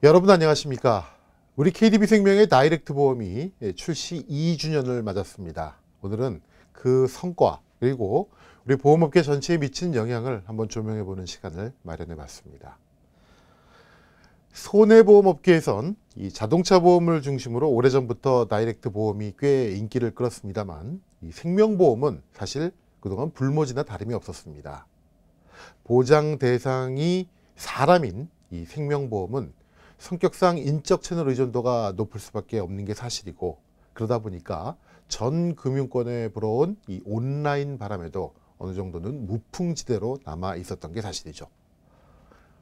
여러분 안녕하십니까? 우리 KDB생명의 다이렉트 보험이 출시 2주년을 맞았습니다. 오늘은 그 성과 그리고 우리 보험업계 전체에 미친 영향을 한번 조명해보는 시간을 마련해 봤습니다. 손해보험업계에선 이 자동차 보험을 중심으로 오래전부터 다이렉트 보험이 꽤 인기를 끌었습니다만 이 생명보험은 사실 그동안 불모지나 다름이 없었습니다. 보장 대상이 사람인 이 생명보험은 성격상 인적 채널 의존도가 높을 수밖에 없는 게 사실이고, 그러다 보니까 전 금융권에 불어온 이 온라인 바람에도 어느 정도는 무풍지대로 남아 있었던 게 사실이죠.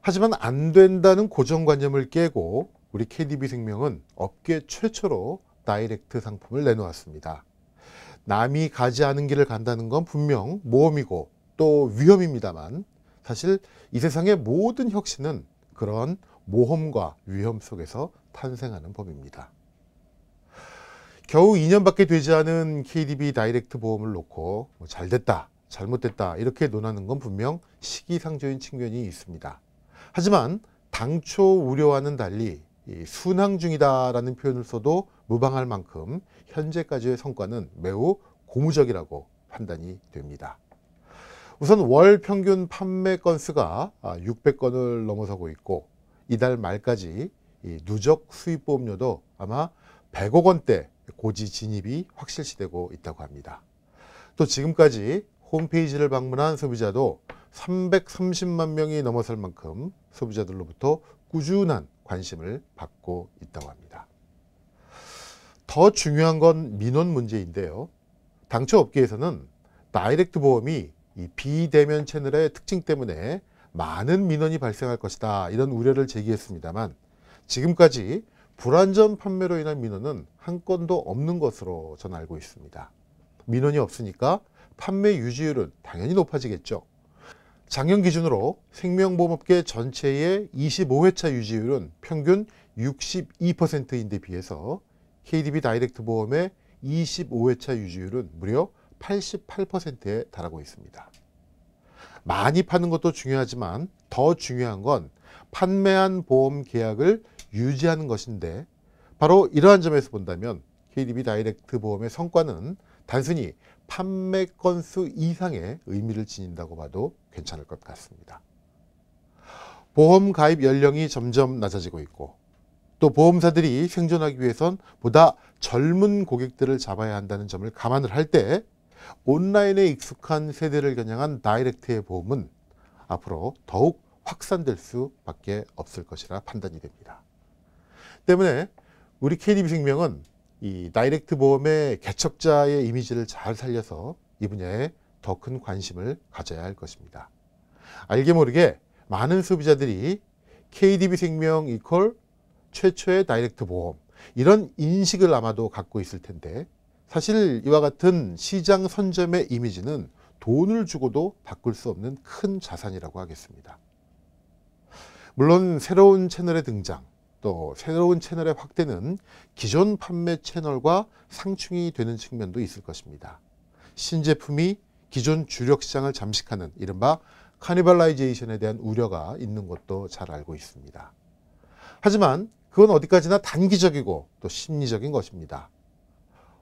하지만 안 된다는 고정관념을 깨고 우리 KDB생명은 업계 최초로 다이렉트 상품을 내놓았습니다. 남이 가지 않은 길을 간다는 건 분명 모험이고 또 위험입니다만, 사실 이 세상의 모든 혁신은 그런 모험과 위험 속에서 탄생하는 법입니다. 겨우 2년밖에 되지 않은 KDB 다이렉트 보험을 놓고 잘됐다, 잘못됐다 이렇게 논하는 건 분명 시기상조인 측면이 있습니다. 하지만 당초 우려와는 달리 순항 중이다라는 표현을 써도 무방할 만큼 현재까지의 성과는 매우 고무적이라고 판단이 됩니다. 우선 월 평균 판매 건수가 600건을 넘어서고 있고, 이달 말까지 누적 수입보험료도 아마 100억 원대 고지 진입이 확실시되고 있다고 합니다. 또 지금까지 홈페이지를 방문한 소비자도 330만 명이 넘어설 만큼 소비자들로부터 꾸준한 관심을 받고 있다고 합니다. 더 중요한 건 민원 문제인데요. 당초 업계에서는 다이렉트 보험이 이 비대면 채널의 특징 때문에 많은 민원이 발생할 것이다, 이런 우려를 제기했습니다만, 지금까지 불안전 판매로 인한 민원은 한 건도 없는 것으로 저는 알고 있습니다. 민원이 없으니까 판매 유지율은 당연히 높아지겠죠. 작년 기준으로 생명보험업계 전체의 25회차 유지율은 평균 62%인데 비해서 KDB 다이렉트 보험의 25회차 유지율은 무려 88%에 달하고 있습니다. 많이 파는 것도 중요하지만 더 중요한 건 판매한 보험 계약을 유지하는 것인데, 바로 이러한 점에서 본다면 KDB 다이렉트 보험의 성과는 단순히 판매 건수 이상의 의미를 지닌다고 봐도 괜찮을 것 같습니다. 보험 가입 연령이 점점 낮아지고 있고, 또 보험사들이 생존하기 위해선 보다 젊은 고객들을 잡아야 한다는 점을 감안을 할 때 온라인에 익숙한 세대를 겨냥한 다이렉트의 보험은 앞으로 더욱 확산될 수밖에 없을 것이라 판단이 됩니다. 때문에 우리 KDB생명은 이 다이렉트 보험의 개척자의 이미지를 잘 살려서 이 분야에 더 큰 관심을 가져야 할 것입니다. 알게 모르게 많은 소비자들이 KDB생명 이퀄 최초의 다이렉트 보험, 이런 인식을 아마도 갖고 있을 텐데, 사실 이와 같은 시장 선점의 이미지는 돈을 주고도 바꿀 수 없는 큰 자산이라고 하겠습니다. 물론 새로운 채널의 등장, 또 새로운 채널의 확대는 기존 판매 채널과 상충이 되는 측면도 있을 것입니다. 신제품이 기존 주력 시장을 잠식하는 이른바 카니발라이제이션에 대한 우려가 있는 것도 잘 알고 있습니다. 하지만 그건 어디까지나 단기적이고 또 심리적인 것입니다.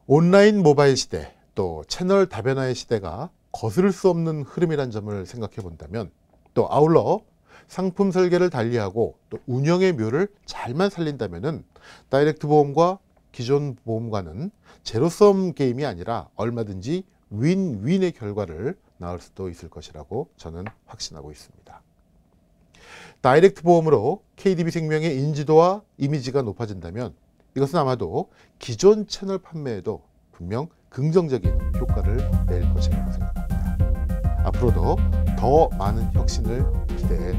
온라인 모바일 시대, 또 채널 다변화의 시대가 거스를 수 없는 흐름이란 점을 생각해 본다면, 또 아울러 상품 설계를 달리하고 또 운영의 묘를 잘만 살린다면은 다이렉트 보험과 기존 보험과는 제로섬 게임이 아니라 얼마든지 윈윈의 결과를 낳을 수도 있을 것이라고 저는 확신하고 있습니다. 다이렉트 보험으로 KDB생명의 인지도와 이미지가 높아진다면 이것은 아마도 기존 채널 판매에도 분명 긍정적인 효과를 낼 것이라고 생각합니다. 앞으로도 더 많은 혁신을 기대해